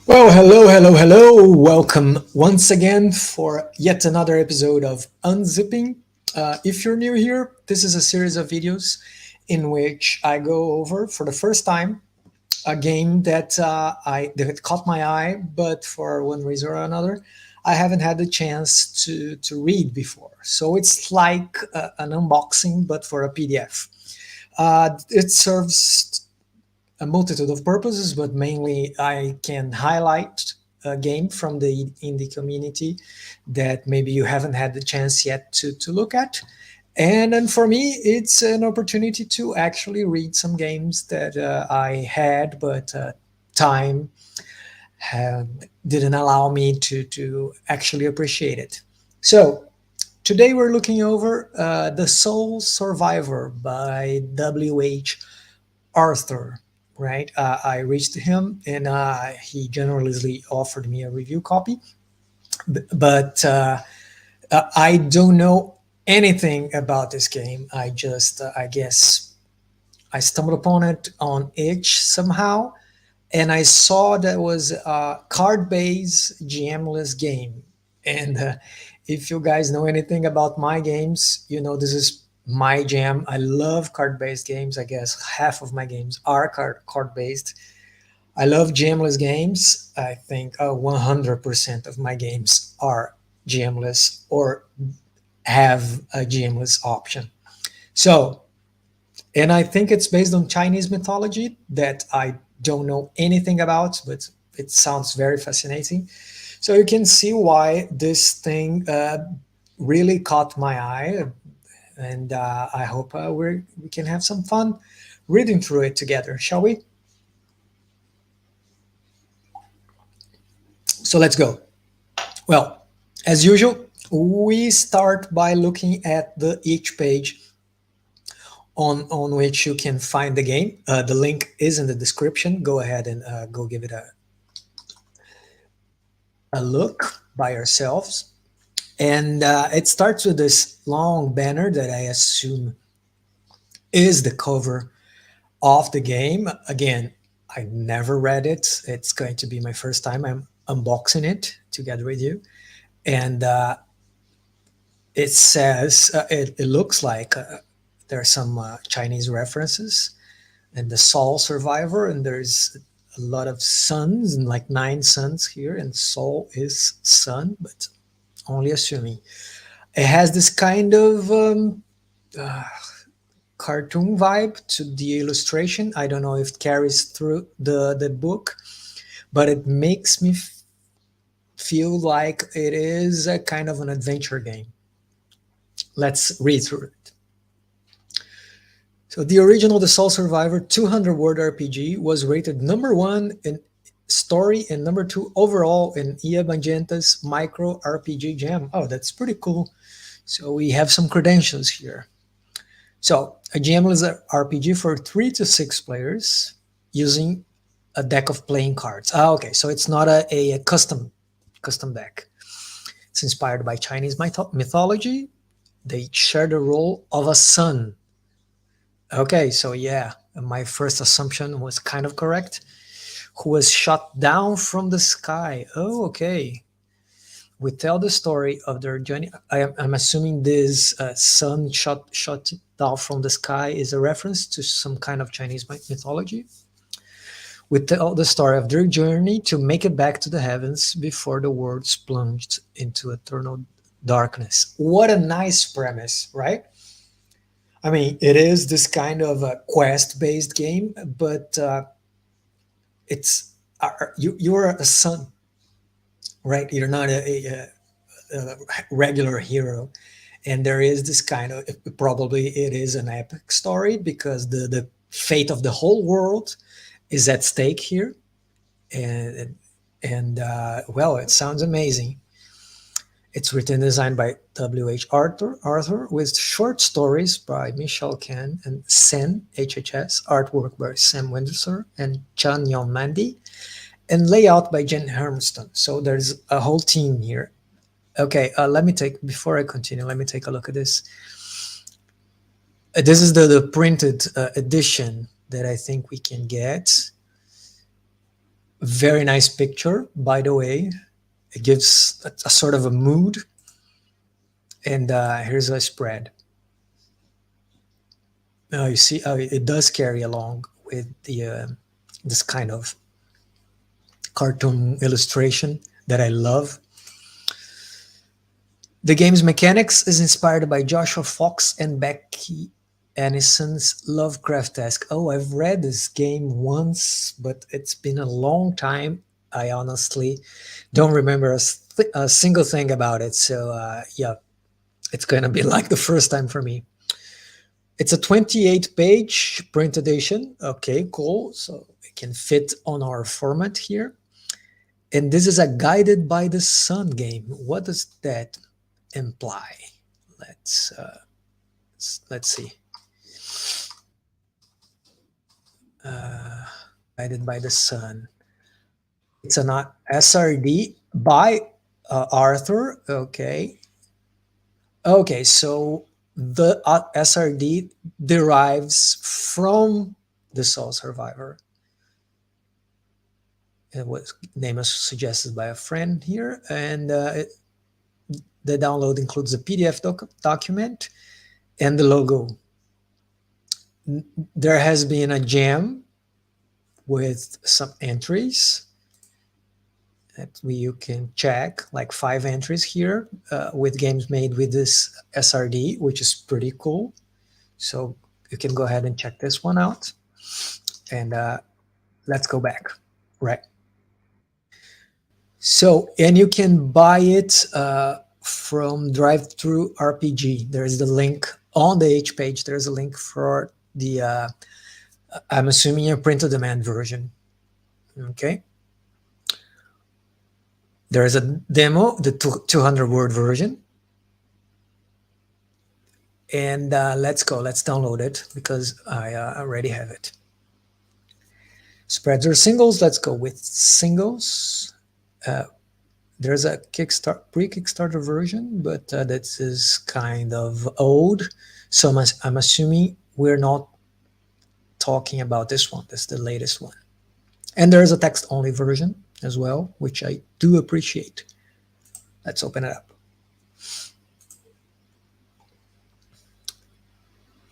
Well, hello, hello, hello. Welcome once again for yet another episode of Unzipping. If you're new here, this is a series of videos in which I go over for the first time a game that caught my eye, but for one reason or another, I haven't had the chance to read before. So it's like an unboxing, but for a PDF. It serves a multitude of purposes, but mainly I can highlight a game from the indie community that maybe you haven't had the chance yet to look at. And then for me, it's an opportunity to actually read some games that I had, but time didn't allow me to actually appreciate it. So today we're looking over The Soul Survivor by W.H. Arthur, right? I reached him and he generously offered me a review copy, but I don't know anything about this game. I guess, I stumbled upon it on itch somehow, and I saw that was a card-based GM-less game. And if you guys know anything about my games, you know this is my jam. I love card-based games. I guess half of my games are card-based. I love GM-less games. I think 100% of my games are GM-less or have a GM-less option. So, and I think it's based on Chinese mythology that I don't know anything about, but it sounds very fascinating. So you can see why this thing really caught my eye, and I hope we can have some fun reading through it together, shall we? So let's go. Well, as usual, we start by looking at the each page on which you can find the game. The link is in the description. Go ahead and go give it a look by yourselves. And it starts with this long banner that I assume is the cover of the game. Again, I never read it. It's going to be my first time I'm unboxing it together with you. And it says, it looks like there are some Chinese references and the Soul Survivor, and there's a lot of suns and like 9 suns here, and Soul is sun, but only assuming. It has this kind of uh, cartoon vibe to the illustration. I don't know if it carries through the book, but it makes me feel like it is a kind of an adventure game. Let's read through it. So the original The Soul Survivor 200 word RPG was rated #1 in story and #2 overall in Ia Magenta's micro RPG jam. Oh, that's pretty cool. So we have some credentials here. So a GM-less RPG for 3 to 6 players using a deck of playing cards. Okay, so it's not a custom deck. It's inspired by Chinese mythology. They share the role of a sun. Okay, so yeah, my first assumption was kind of correct. Who was shot down from the sky. Oh, okay. We tell the story of their journey. I'm assuming this sun shot down from the sky is a reference to some kind of Chinese mythology. We tell the story of their journey to make it back to the heavens before the world's plunged into eternal darkness. What a nice premise, right? I mean, it is this kind of a quest-based game, but it's you're a son, right? You're not a regular hero, and there is this kind of, probably it is an epic story because the fate of the whole world is at stake here, and well, it sounds amazing. It's written and designed by W.H. Arthur with short stories by Michelle Ken and Sen HHS, artwork by Sam Windsor and Chan Yon Mandy, and layout by Jen Hermston. So there's a whole team here. Okay, before I continue, let me take a look at this. This is the, printed edition that I think we can get. Very nice picture, by the way. It gives a sort of a mood. And here's a spread. You see, it does carry along with the this kind of cartoon illustration that I love. The game's mechanics is inspired by Joshua Fox and Becky Annison's Lovecraft-esque. Oh, I've read this game once, but it's been a long time. I honestly don't remember a single thing about it. So, yeah, it's going to be like the first time for me. It's a 28-page print edition. Okay, cool. So it can fit on our format here. And this is a guided by the sun game. What does that imply? Let's uh, let's see. Uh, Guided by the sun. It's an SRD by Arthur. Okay. Okay. So the SRD derives from the Soul Survivor. It was name is suggested by a friend here, and the download includes a PDF document and the logo. There has been a jam with some entries that you can check, like 5 entries here with games made with this SRD, which is pretty cool. So you can go ahead and check this one out. And let's go back. Right. So, and you can buy it from Drive-Thru RPG. There's the link on the H page. There's a link for the, I'm assuming a print-on-demand version. Okay. There is a demo, the 200-word version. And let's go. Let's download it because I already have it. Spreads or singles. Let's go with singles. There's a pre-Kickstarter version, but that is kind of old. So I'm assuming we're not talking about this one. That's the latest one. And there's a text-only version as well, which I do appreciate. Let's open it up.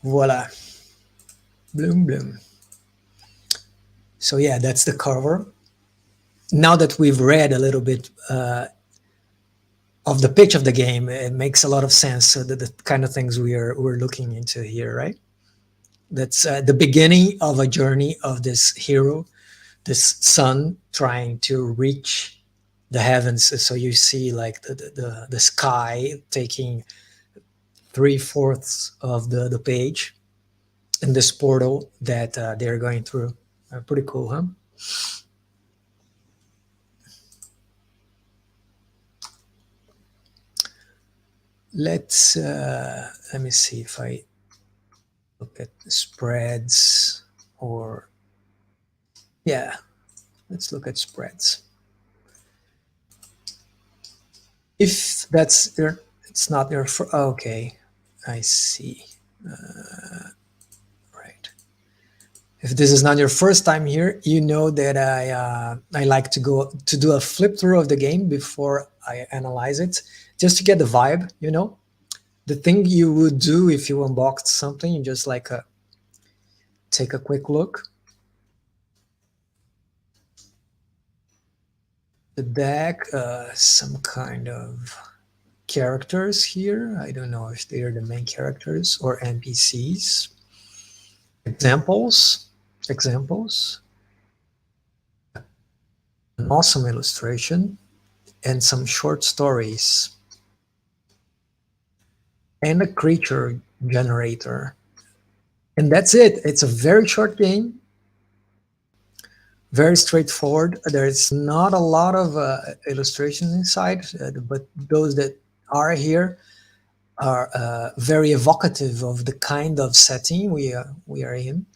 Voila. Bloom, bloom. So yeah, that's the cover. Now that we've read a little bit of the pitch of the game, it makes a lot of sense. So the kind of things we're looking into here, right? That's the beginning of a journey of this hero, this sun trying to reach the heavens. So you see like the sky taking 3/4 of the page in this portal that they're going through. Pretty cool, huh? Let me see if I look at the spreads or, yeah, let's look at spreads. If that's your, it's not your, okay, I see. Right. If this is not your first time here, you know that I like to go to do a flip through of the game before I analyze it, just to get the vibe, you know? The thing you would do if you unboxed something, you just like take a quick look. The deck, some kind of characters here. I don't know if they are the main characters or NPCs. Examples. An awesome illustration and some short stories. And a creature generator. And that's it. It's a very short game. Very straightforward. There's not a lot of illustrations inside, but those that are here are very evocative of the kind of setting we are in.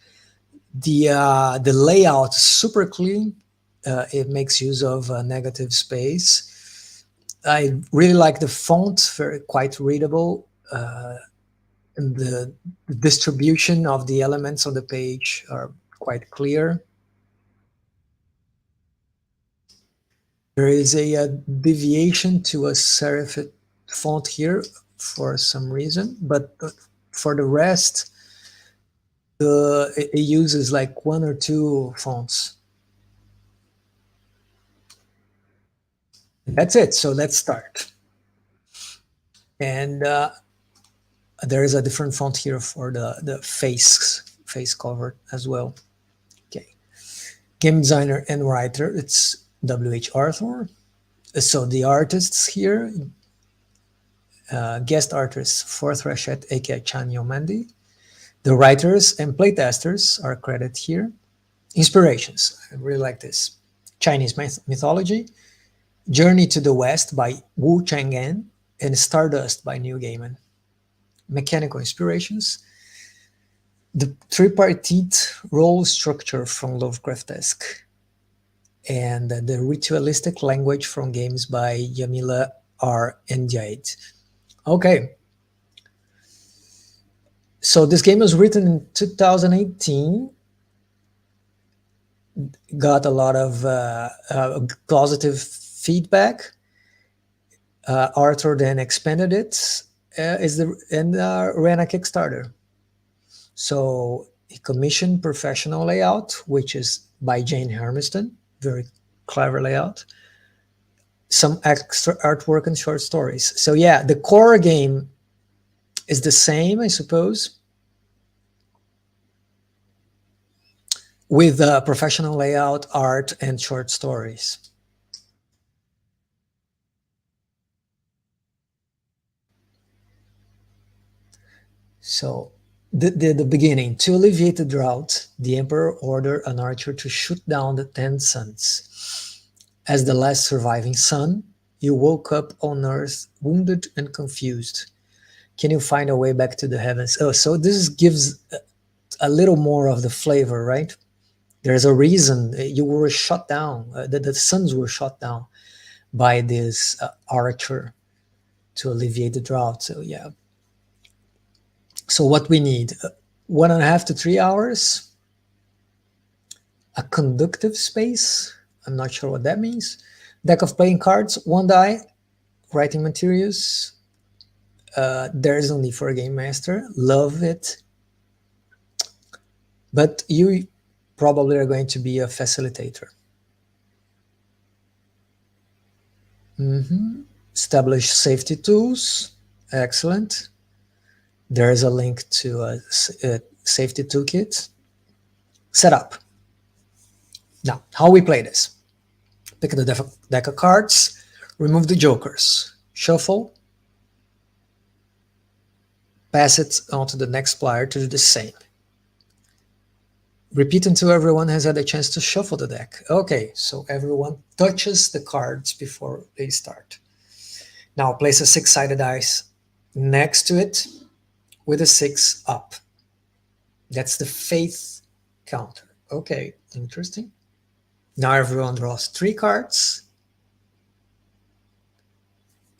The layout is super clean. It makes use of negative space. I really like the font, quite readable. And the distribution of the elements on the page are quite clear. There is a deviation to a serif font here for some reason, but for the rest, it uses like one or two fonts. That's it. So let's start. And there is a different font here for the face cover as well. Okay. Game designer and writer, it's W.H. Arthur. So the artists here, guest artists for Threshet, aka Chan Yomendi. The writers and playtesters are credited here. Inspirations, I really like this. Chinese mythology, Journey to the West by Wu Chang'an, and Stardust by Neil Gaiman. Mechanical inspirations, the tripartite role structure from Lovecraft-esque, and the ritualistic language from games by Yamila R. and Jade. Okay, so this game was written in 2018, got a lot of positive feedback. Arthur then expanded it and ran a Kickstarter. So he commissioned professional layout, which is by Jane Hermiston, very clever layout. Some extra artwork and short stories. So yeah, the core game is the same, I suppose, with professional layout, art, and short stories. So the beginning. To alleviate the drought, the emperor ordered an archer to shoot down the 10 suns. As the last surviving sun, you woke up on earth wounded and confused. Can you find a way back to the heavens? Oh, so this gives a little more of the flavor, right? There's a reason you were shot down, the suns were shot down by this archer to alleviate the drought. So yeah. So what we need, 1.5 to 3 hours, a conductive space. I'm not sure what that means. Deck of playing cards, 1 die, writing materials. There is no need for a game master. Love it. But you probably are going to be a facilitator. Establish safety tools. Excellent. There is a link to a safety toolkit. Setup. Now, how we play this? Pick the deck of cards, remove the jokers, shuffle, pass it on to the next player to do the same. Repeat until everyone has had a chance to shuffle the deck. Okay, so everyone touches the cards before they start. Now place a 6-sided dice next to it with a 6 up. That's the faith counter. Okay, interesting. Now everyone draws 3 cards.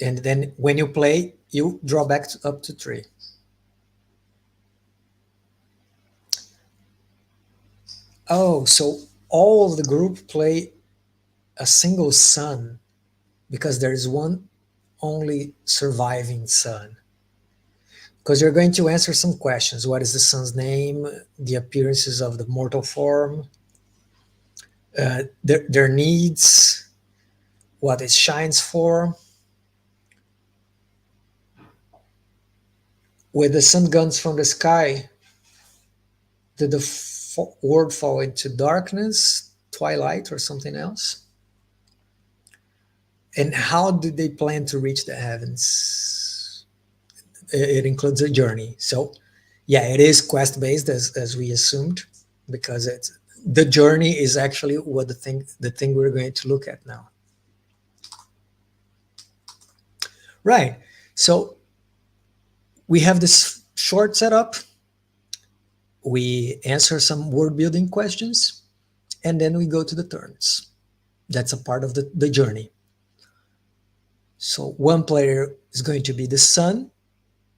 And then when you play, you draw back up to 3. Oh, so all of the group play a single sun because there is one only surviving sun. Because you're going to answer some questions. What is the sun's name? The appearances of the mortal form? Their needs? What it shines for? With the sun guns from the sky, did the world fall into darkness, twilight, or something else? And how did they plan to reach the heavens? It includes a journey. So yeah, it is quest based as we assumed, because it's the journey is actually what the thing we're going to look at now. Right. So we have this short setup. We answer some word building questions, and then we go to the turns. That's a part of the journey. So one player is going to be the sun.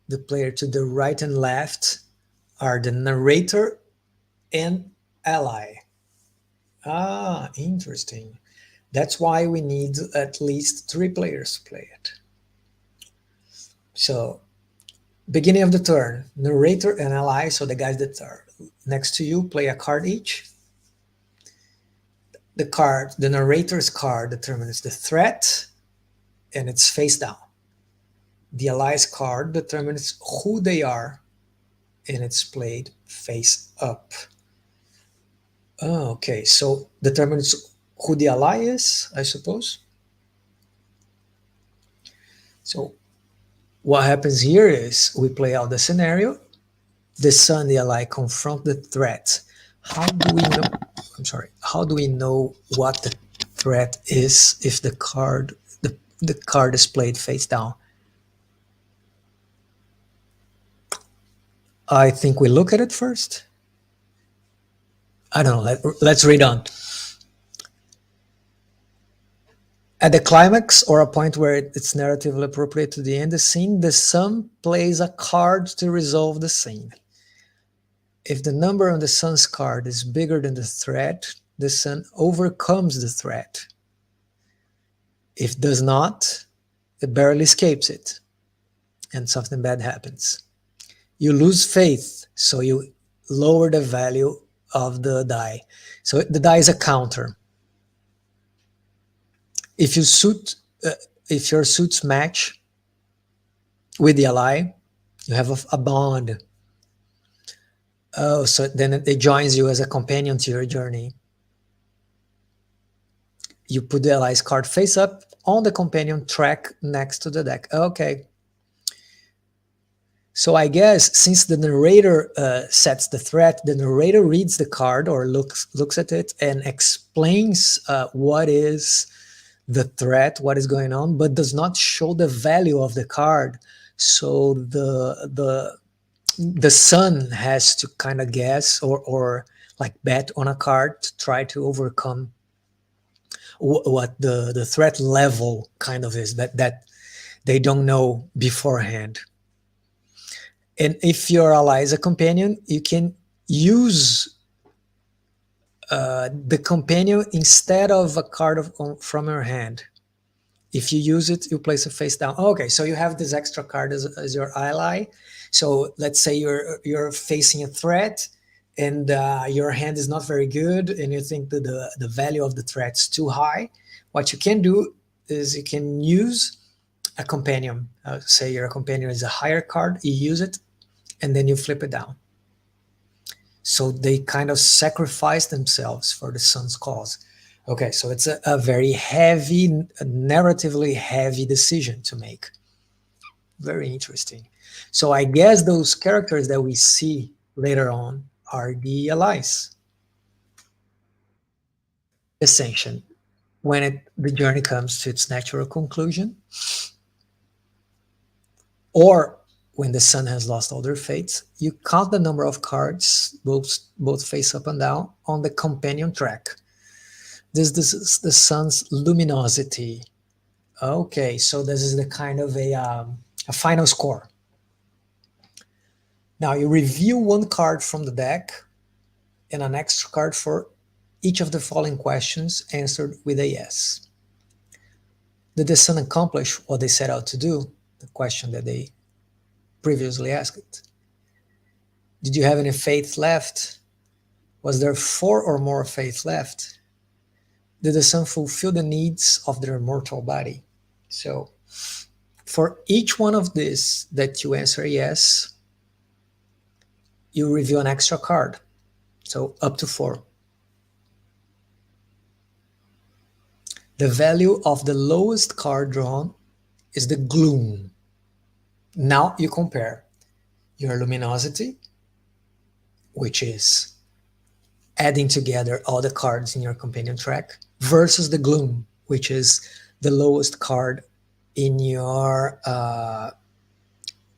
The player to the right and left are the narrator and ally. Ah, interesting. That's why we need at least three players to play it. So, beginning of the turn, narrator and ally, so the guys that are next to you, play a card each. The narrator's card determines the threat and it's face down. The ally's card determines who they are and it's played face up. Oh, okay, so determines who the ally is, I suppose. So what happens here is we play out the scenario. The sun, the ally, confront the threat. How do we know? I'm sorry. How do we know what the threat is if the card is played face down? I think we look at it first. I don't know. Let's read on. At the climax or a point where it's narratively appropriate to the end of the scene, the sun plays a card to resolve the scene. If the number on the sun's card is bigger than the threat, the sun overcomes the threat. If does not, it barely escapes it, and something bad happens. You lose faith, so you lower the value of the die. So the die is a counter. If you suit, if your suits match with the ally, you have a bond. Oh, so then it joins you as a companion to your journey. You put the ally's card face up on the companion track next to the deck. Okay. So I guess since the narrator sets the threat, the narrator reads the card or looks at it and explains what is the threat, what is going on, but does not show the value of the card. So the sun has to kind of guess or like bet on a card to try to overcome what the threat level kind of is that they don't know beforehand. And if your ally is a companion, you can use the companion instead of a card from your hand. If you use it, you place it face down. Okay, so you have this extra card as your ally. So let's say you're facing a threat and your hand is not very good and you think that the value of the threat is too high. What you can do is you can use a companion. Say your companion is a higher card, you use it, and then you flip it down. So they kind of sacrifice themselves for the sun's cause. Okay, so it's a very heavy, narratively heavy decision to make. Very interesting. So I guess those characters that we see later on are the allies. Ascension. When the journey comes to its natural conclusion, or when the sun has lost all their fates, you count the number of cards, both face up and down, on the companion track. This is the sun's luminosity. Okay, so this is the kind of a final score. Now you review one card from the deck and an extra card for each of the following questions answered with a yes. Did the sun accomplish what they set out to do? The question that they previously asked. Did you have any faith left? Was there 4 or more faith left? Did the sun fulfill the needs of their mortal body? So for each one of these that you answer yes, you review an extra card. So up to 4. The value of the lowest card drawn is the gloom. Now you compare your luminosity, which is adding together all the cards in your companion track, versus the gloom, which is the lowest card in your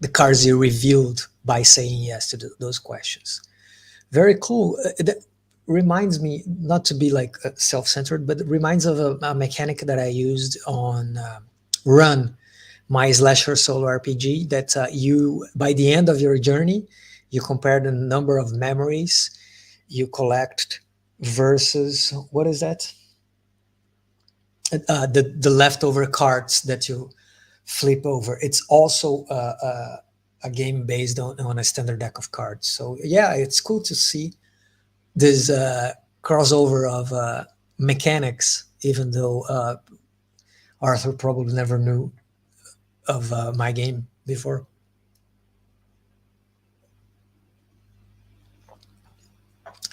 the cards you revealed by saying yes to those questions. Very cool. That reminds me, not to be like self-centered, but it reminds of a mechanic that I used on Run, my slasher solo RPG, that you, by the end of your journey, you compare the number of memories you collect versus, what is that? the leftover cards that you flip over. It's also a game based on a standard deck of cards. So yeah, it's cool to see this crossover of mechanics, even though Arthur probably never knew of my game before.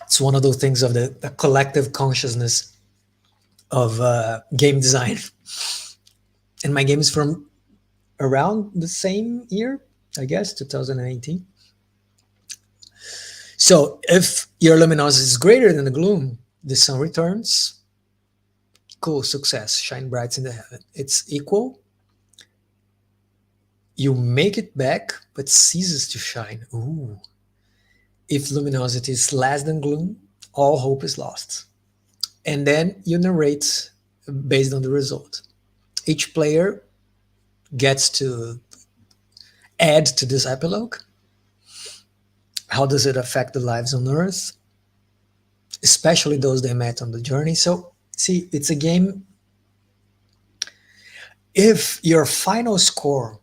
It's one of those things of the collective consciousness of game design. And my game is from around the same year, I guess, 2018. So if your luminosity is greater than the gloom, the sun returns. Cool, success, shine bright in the heaven. It's equal. You make it back, but ceases to shine. Ooh. If luminosity is less than gloom, all hope is lost. And then you narrate based on the result. Each player gets to add to this epilogue. How does it affect the lives on Earth, especially those they met on the journey? So, see, it's a game. If your final score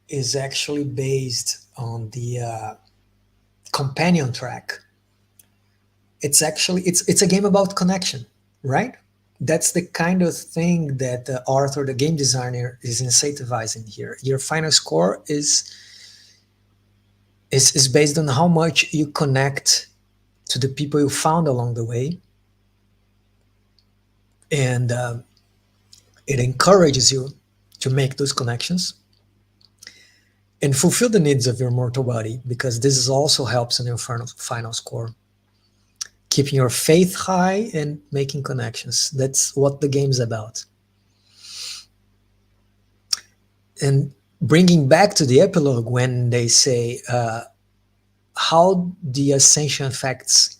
is actually based on the companion track, it's a game about connection, right? That's the kind of thing that Arthur, the game designer, is incentivizing here. Your final score is based on how much you connect to the people you found along the way, and it encourages you to make those connections and fulfill the needs of your mortal body, because this is also helps in your final score, keeping your faith high and making connections. That's what the game's about. And bringing back to the epilogue, when they say how the ascension affects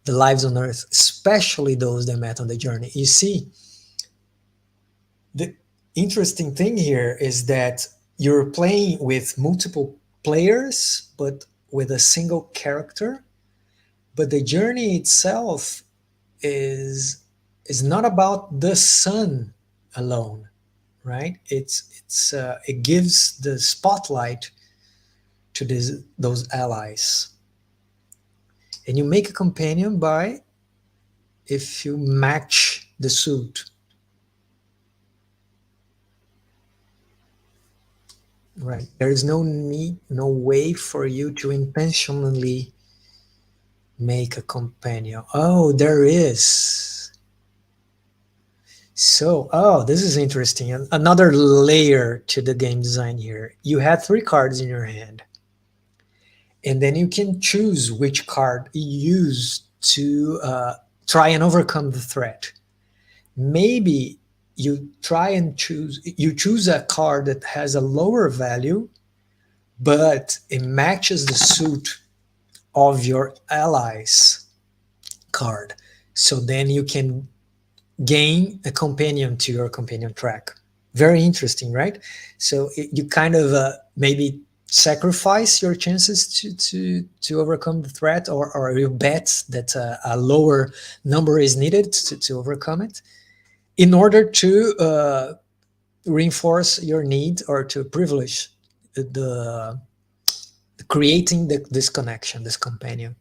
the lives on Earth, especially those they met on the journey. You see, the interesting thing here is that you're playing with multiple players, but with a single character. But the journey itself is is not about the sun alone, right? It gives the spotlight to those allies, and you make a companion by if you match the suit, right? There is no need, no way for you to intentionally make a companion. Oh, there is. So, oh, this is interesting. Another layer to the game design here. You had three cards in your hand, and then you can choose which card you use to try and overcome the threat. Maybe you choose a card that has a lower value, but it matches the suit of your allies card. So then you can gain a companion to your companion track. Very interesting, right? So you kind of maybe sacrifice your chances to overcome the threat, or you bet that a lower number is needed to overcome it, in order to reinforce your need or to privilege the creating this connection, this companion.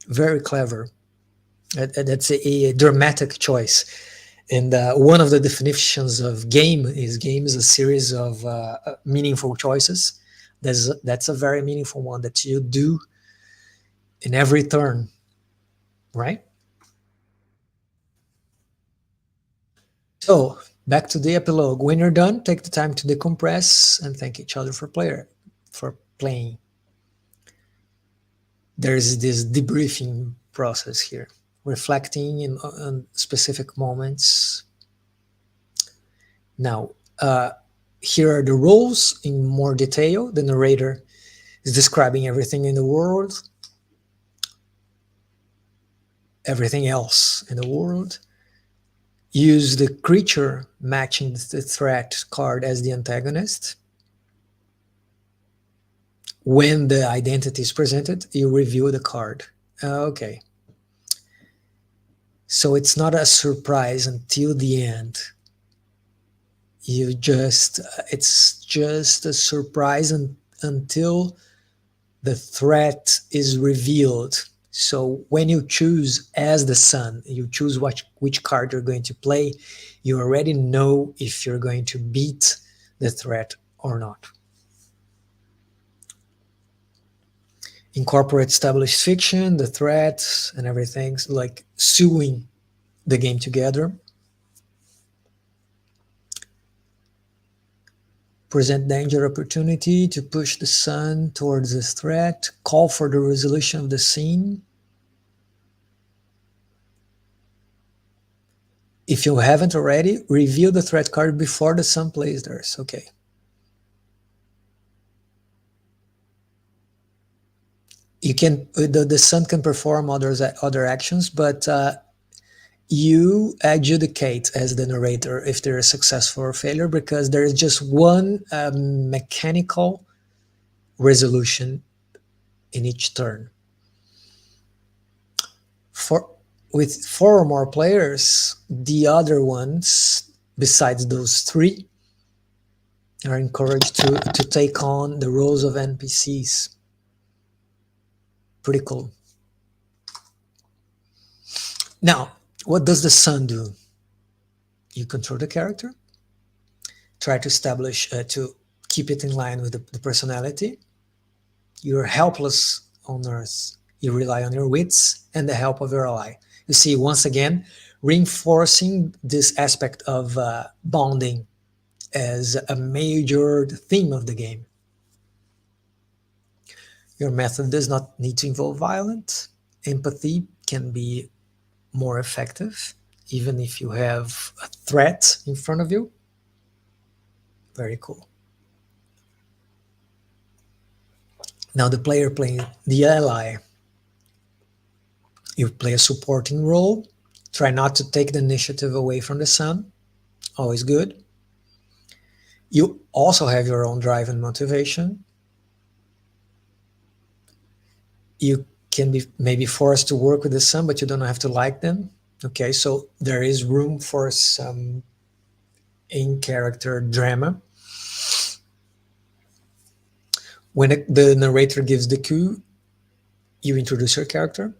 Very clever. That's a dramatic choice. And one of the definitions of game is a series of meaningful choices. That's a very meaningful one that you do in every turn, right? So back to the epilogue. When you're done, take the time to decompress and thank each other for playing. There's this debriefing process here, reflecting on specific moments. Now, here are the roles in more detail. The narrator is describing everything in the world, everything else in the world. Use the creature matching the threat card as the antagonist. When the identity is presented, you review the card. Okay. So it's not a surprise until the end. You just it's just a surprise until the threat is revealed. So when you choose as the sun, you choose which card you're going to play, you already know if you're going to beat the threat or not. Incorporate established fiction, the threats and everything, like sewing the game together. Present danger opportunity to push the sun towards the threat. Call for the resolution of the scene. If you haven't already, reveal the threat card before the sun plays theirs. Okay. You can the sun can perform other actions, but you adjudicate as the narrator if they're successful or failure, because there is just one mechanical resolution in each turn. For with four or more players, the other ones besides those three are encouraged to take on the roles of NPCs. Pretty cool. Now, what does the sun do? You control the character, try to establish to keep it in line with the personality. You're helpless on Earth. You rely on your wits and the help of your ally. You see, once again, reinforcing this aspect of bonding as a major theme of the game. Your method does not need to involve violence. Empathy can be more effective, even if you have a threat in front of you. Very cool. Now the player playing the ally, you play a supporting role. Try not to take the initiative away from the sun. Always good. You also have your own drive and motivation. You can be maybe forced to work with the sun, but you don't have to like them. Okay, so there is room for some in-character drama. When the narrator gives the cue, you introduce your character,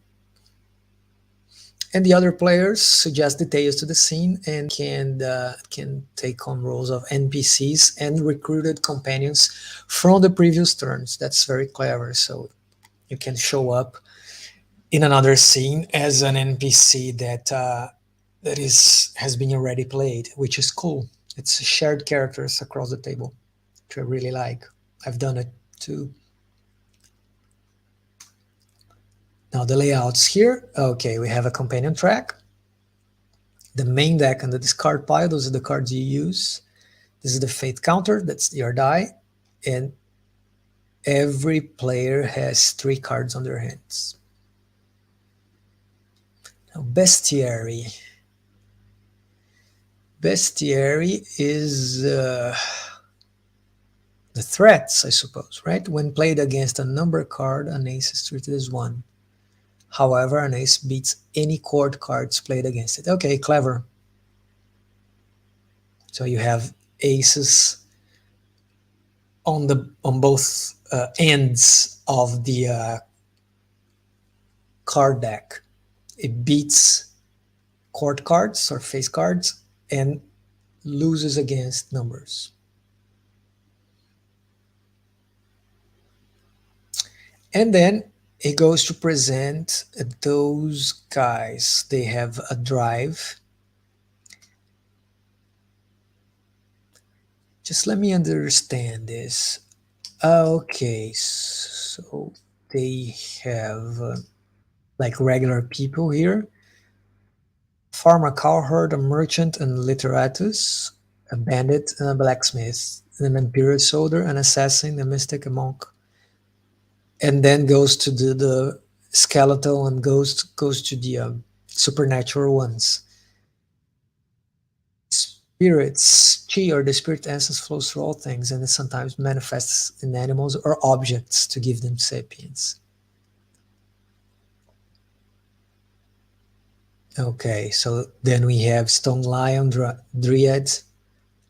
and the other players suggest details to the scene and can take on roles of NPCs and recruited companions from the previous turns. That's very clever. So you can show up in another scene as an NPC that is has been already played, which is cool. It's shared characters across the table, which I really like. I've done it too. Now the layouts here. Okay, we have a companion track, the main deck and the discard pile. Those are the cards you use. This is the fate counter. That's your die, and every player has 3 cards on their hands. Now bestiary. Bestiary is the threats, I suppose, right? When played against a number card, an ace is treated as 1. However, an ace beats any court cards played against it. Okay, clever. So you have aces on both ends of the card deck. It beats court cards or face cards and loses against numbers. And then it goes to present those guys. They have a drive. Just let me understand this. Okay, so they have like regular people here. Farmer, cowherd, a merchant, and literatus, a bandit, and a blacksmith, an imperial soldier, an assassin, a mystic, a monk. And then goes to the skeletal and goes to the supernatural ones. Spirits, chi, or the spirit essence, flows through all things, and it sometimes manifests in animals or objects to give them sapience. Okay, so then we have Stone Lion, Dryad,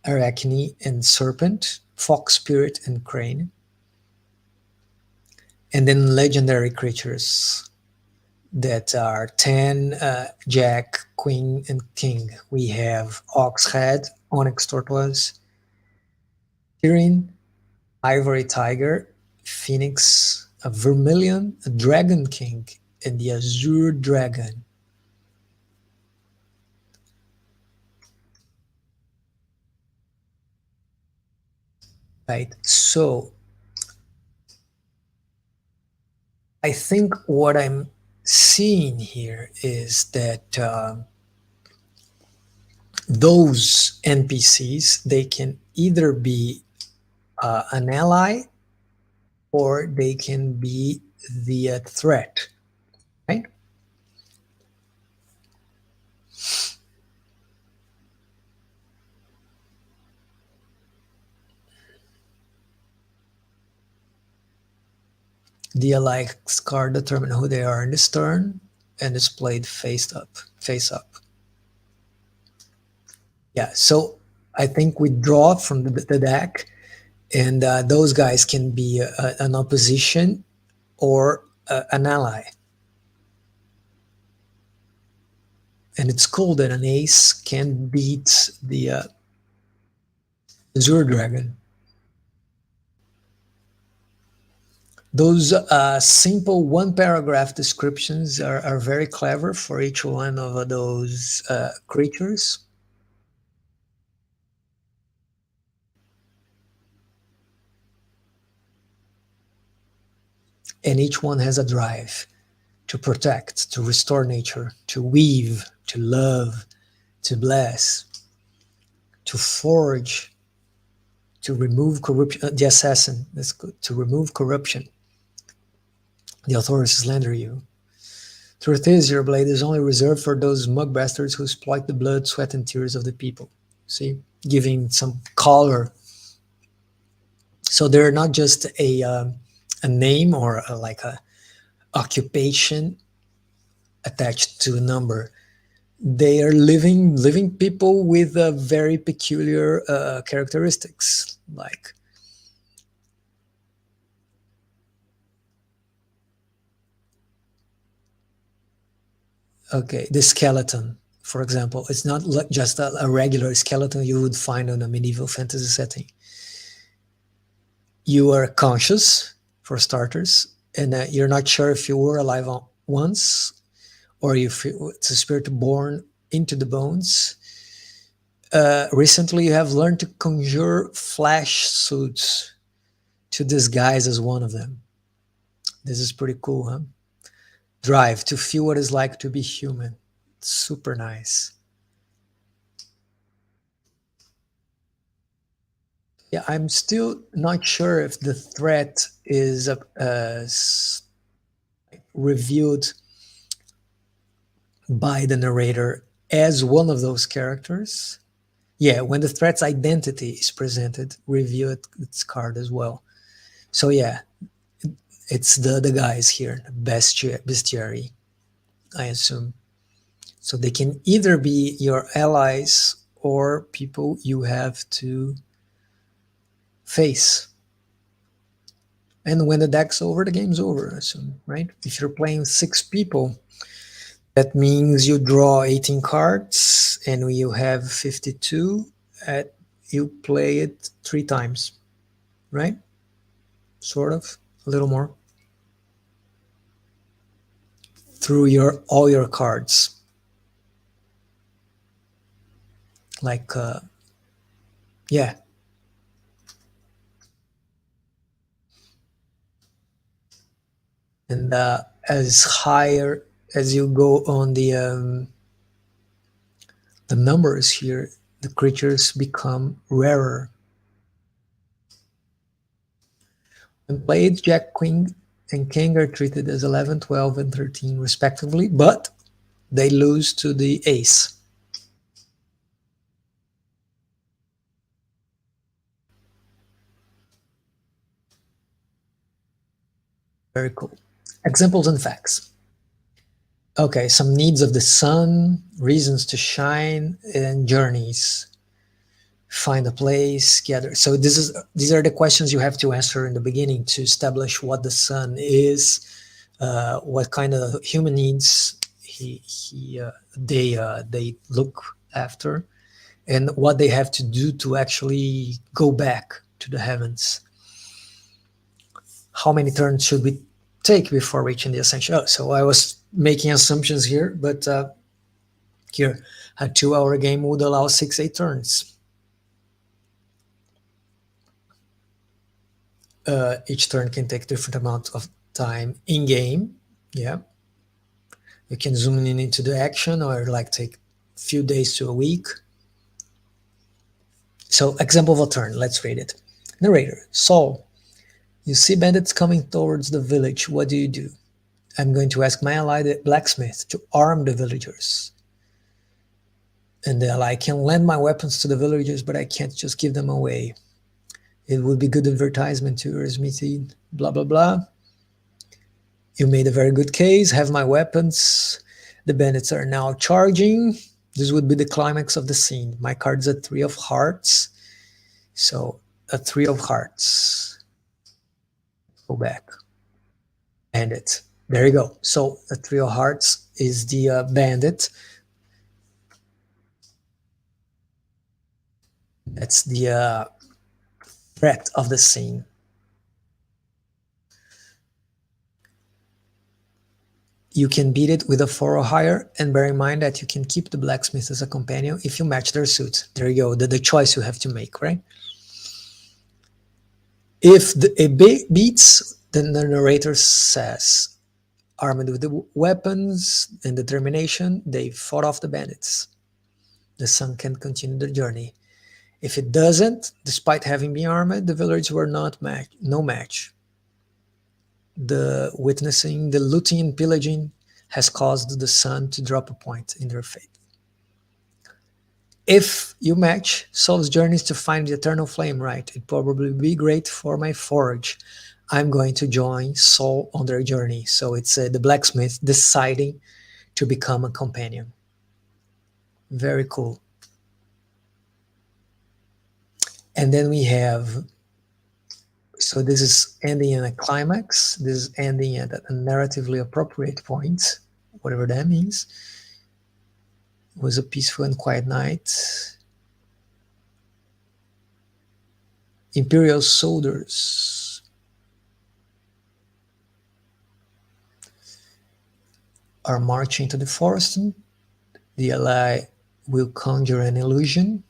Arachne, and Serpent, Fox Spirit, and Crane. And then legendary creatures that are 10 Jack, Queen, and King. We have Ox Head, Onyx Tortoise, Kirin, Ivory Tiger, Phoenix, a Vermilion, a Dragon King, and the Azure Dragon. Right. So I think what I'm seeing here is that those NPCs, they can either be an ally or they can be the threat, right? The ally card determine who they are in this turn and is played face up, face up. Yeah, so I think we draw from the deck, and those guys can be an opposition or an ally. And it's cool that an ace can beat the Azure Dragon. Those simple one paragraph descriptions are very clever for each one of those creatures. And each one has a drive to protect, to restore nature, to weave, to love, to bless, to forge, to remove corruption. The assassin, that's good. To remove corruption. The authorities slander you. Truth is, your blade is only reserved for those mug bastards who exploit the blood, sweat, and tears of the people. See, giving some color. So they're not just a name or like a occupation attached to a number. They are living people with very peculiar characteristics. Like, okay, the skeleton, for example, it's not just a regular skeleton you would find in a medieval fantasy setting. You are conscious, for starters, and you're not sure if you were alive once or if it's a spirit born into the bones. Recently, you have learned to conjure flesh suits to disguise as one of them. This is pretty cool, huh? Drive to feel what it's like to be human. Super nice. Yeah, I'm still not sure if the threat is revealed by the narrator as one of those characters. Yeah, when the threat's identity is presented, reveal its card as well. So yeah, it's the guys here, bestiary, I assume. So they can either be your allies or people you have to face. And when the deck's over, the game's over, I assume, right? If you're playing 6 people, that means you draw 18 cards and you have 52. At, you play it 3 times, right? Sort of, a little more. Through all your cards. Like, yeah. And as higher as you go on the numbers here, the creatures become rarer. When played, Jack, Queen, and King are treated as 11, 12, and 13 respectively, but they lose to the ace. Very cool. Examples and facts. Okay, some needs of the sun, reasons to shine, and journeys. Find a place, gather. So these are the questions you have to answer in the beginning to establish what the sun is, what kind of human needs they look after, and what they have to do to actually go back to the heavens. How many turns should we take before reaching the ascension? Oh, so I was making assumptions here, but here a 2 hour game would allow 6 8 turns. Each turn can take different amount of time in game. Yeah, you can zoom in into the action or like take a few days to a week. So example of a turn, let's read it. Narrator: Saul, you see bandits coming towards the village. What do you do? I'm going to ask my ally, the blacksmith, to arm the villagers. And the ally can lend my weapons to the villagers, but I can't just give them away. It would be good advertisement to your smithy, blah, blah, blah. You made a very good case, have my weapons. The bandits are now charging. This would be the climax of the scene. My card's a 3 of hearts. So a 3 of hearts. Go back. Bandit. There you go. So a 3 of hearts is the bandit. That's the threat of the scene. You can beat it with a 4 or higher, and bear in mind that you can keep the blacksmith as a companion if you match their suit. There you go, the choice you have to make, right? If it beats, then the narrator says, armed with the weapons and determination, they fought off the bandits. The sun can continue the journey. If it doesn't, despite having been armed, the villagers were no match. The witnessing, the looting and pillaging has caused the sun to drop a point in their fate. If you match Saul's journeys to find the eternal flame, right, it'd probably be great for my forge. I'm going to join Saul on their journey. So it's the blacksmith deciding to become a companion. Very cool. And then we have, so this is ending in a climax. This is ending at a narratively appropriate point, whatever that means. It was a peaceful and quiet night. Imperial soldiers are marching to the forest. The ally will conjure an illusion.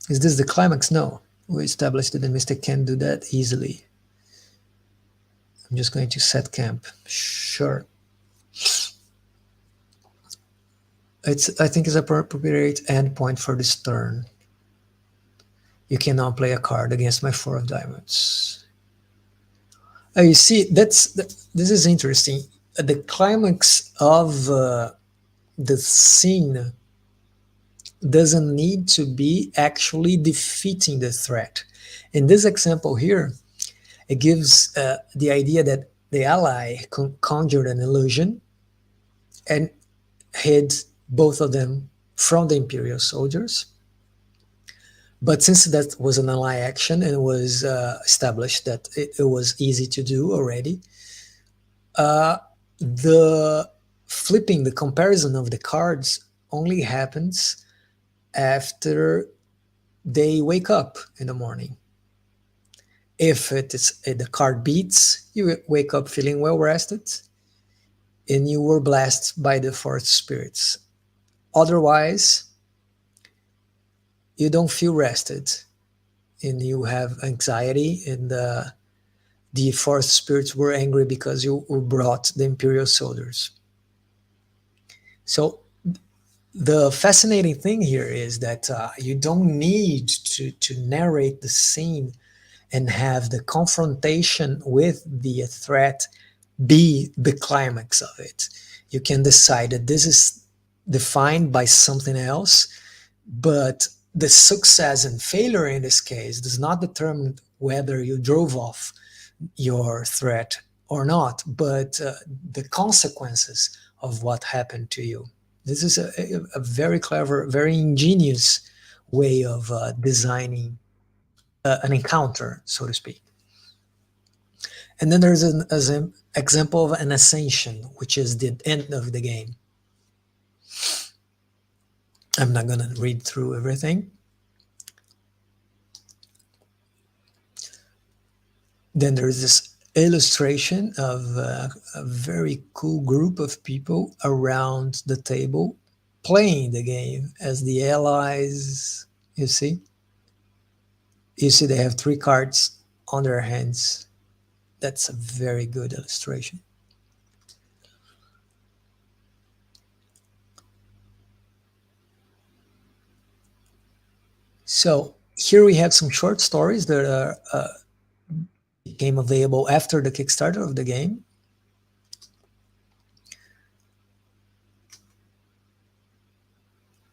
Is this the climax? No. We established that the mystic can do that easily. I'm just going to set camp. Sure. I think it's an appropriate endpoint for this turn. You can now play a card against my 4 of diamonds. Oh, you see, this is interesting. The climax of the scene doesn't need to be actually defeating the threat. In this example here, it gives the idea that the ally conjured an illusion and hid both of them from the Imperial soldiers. But since that was an ally action and it was established that it was easy to do already, the flipping, the comparison of the cards only happens after they wake up in the morning. If the card beats, you wake up feeling well rested and you were blessed by the forest spirits. Otherwise, you don't feel rested and you have anxiety, and the forest spirits were angry because you brought the Imperial soldiers. So the fascinating thing here is that you don't need to narrate the scene and have the confrontation with the threat be the climax of it. You can decide that this is defined by something else, but the success and failure in this case does not determine whether you drove off your threat or not, but the consequences of what happened to you. This is a very clever, very ingenious way of designing an encounter, so to speak. And then there's an example of an ascension, which is the end of the game. I'm not going to read through everything. Then there's this illustration of a very cool group of people around the table playing the game as the allies. You see they have three cards on their hands. That's a very good illustration. So here we have some short stories that are became available after the Kickstarter of the game.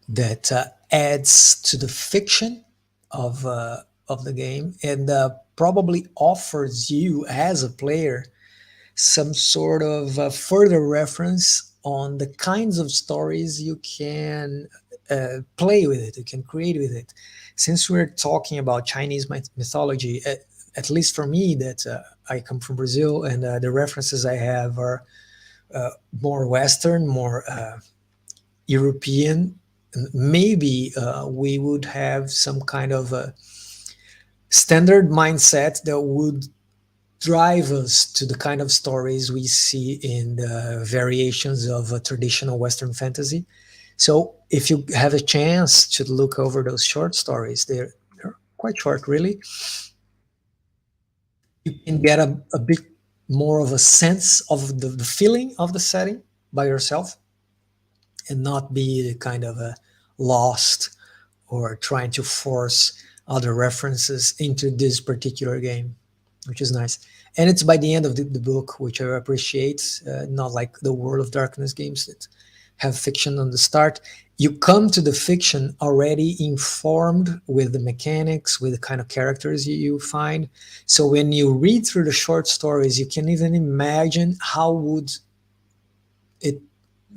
That adds to the fiction of the game, and probably offers you as a player some sort of further reference on the kinds of stories you can play with it, you can create with it. Since we're talking about Chinese mythology, at least for me, that I come from Brazil, and the references I have are more Western, more European. Maybe we would have some kind of a standard mindset that would drive us to the kind of stories we see in the variations of traditional Western fantasy. So if you have a chance to look over those short stories, they're quite short, really. You can get a bit more of a sense of the feeling of the setting by yourself, and not be kind of a lost or trying to force other references into this particular game, which is nice. And it's by the end of the book, which I appreciate, not like the World of Darkness games that have fiction on the start. You come to the fiction already informed with the mechanics, with the kind of characters you find. So when you read through the short stories, you can even imagine how would it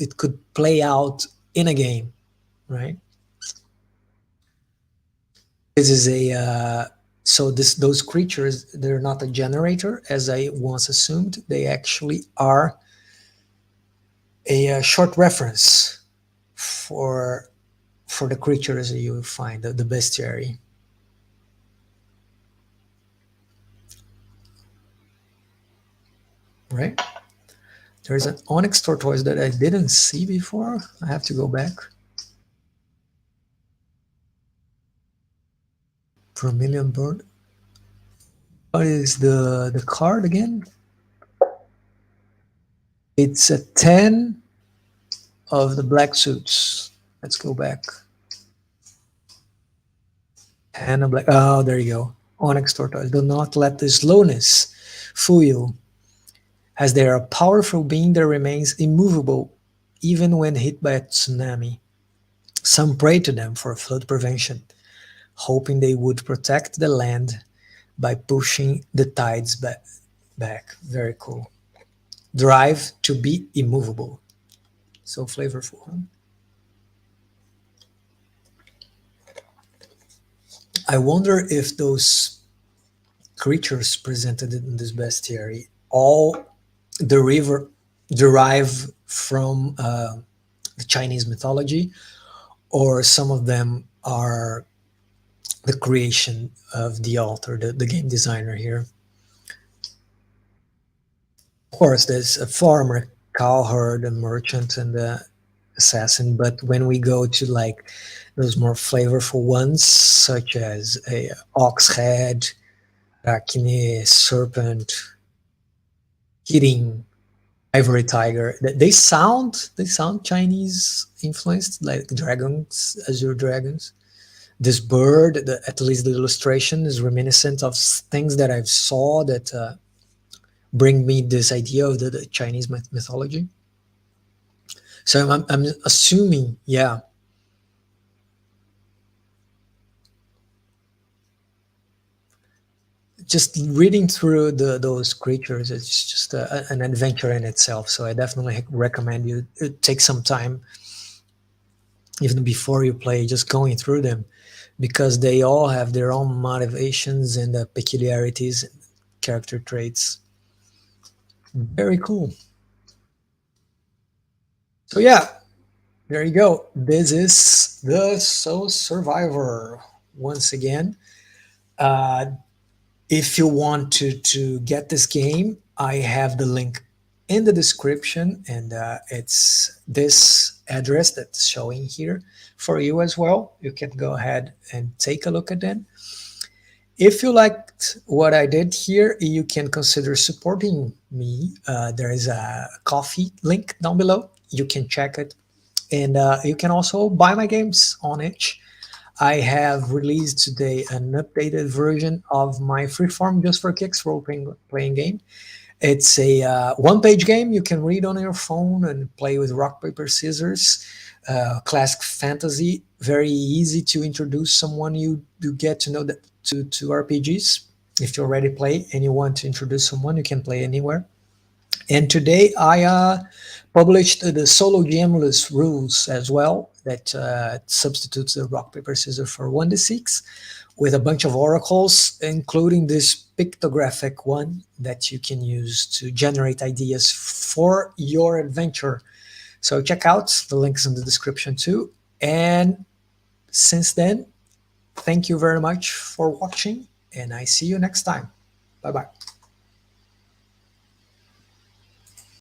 it could play out in a game, right? This is a so those creatures, they're not a generator as I once assumed. They actually are a short reference for the creatures that you find, the bestiary. Right? There's an onyx tortoise that I didn't see before. I have to go back. Vermilion bird. What is the card again? It's a 10 of the black suits. Let's go back. 10 of black. Oh, there you go. Onyx tortoise. Do not let the slowness fool you, as they are a powerful being that remains immovable even when hit by a tsunami. Some pray to them for flood prevention, hoping they would protect the land by pushing the tides back. Very cool. Drive to be immovable. So flavorful, huh? I wonder if those creatures presented in this bestiary all derive from the Chinese mythology, or some of them are the creation of the author, the game designer here. Of course, there's a farmer, cowherd, a merchant, and the assassin. But when we go to like those more flavorful ones, such as a ox head, arachne, serpent, kidding, ivory tiger, they sound Chinese influenced, like dragons, azure dragons. This bird, at least the illustration, is reminiscent of things that I've saw that bring me this idea of the Chinese mythology. So I'm assuming, yeah. just reading through those creatures, it's just an adventure in itself. So I definitely recommend you take some time, even before you play, just going through them, because they all have their own motivations and peculiarities and character traits. Very cool. So yeah, there you go. This is the Soul Survivor once again. Uh, if you want to get this game, I have the link in the description, and it's this address that's showing here for you as well. You can go ahead and take a look at it. If you liked what I did here, you can consider supporting me. There is a coffee link down below. You can check it, and you can also buy my games on itch. I have released today an updated version of my Freeform Just for Kicks role playing game. It's a one-page game you can read on your phone and play with rock paper scissors. Classic fantasy, very easy to introduce someone you get to know that to RPGs. If you already play and you want to introduce someone, you can play anywhere. And today I published the solo GMless rules as well, that substitutes the rock paper scissors for 1d6 with a bunch of oracles, including this pictographic one that you can use to generate ideas for your adventure. So check out the links in the description too. And since then, thank you very much for watching, and I see you next time. Bye bye.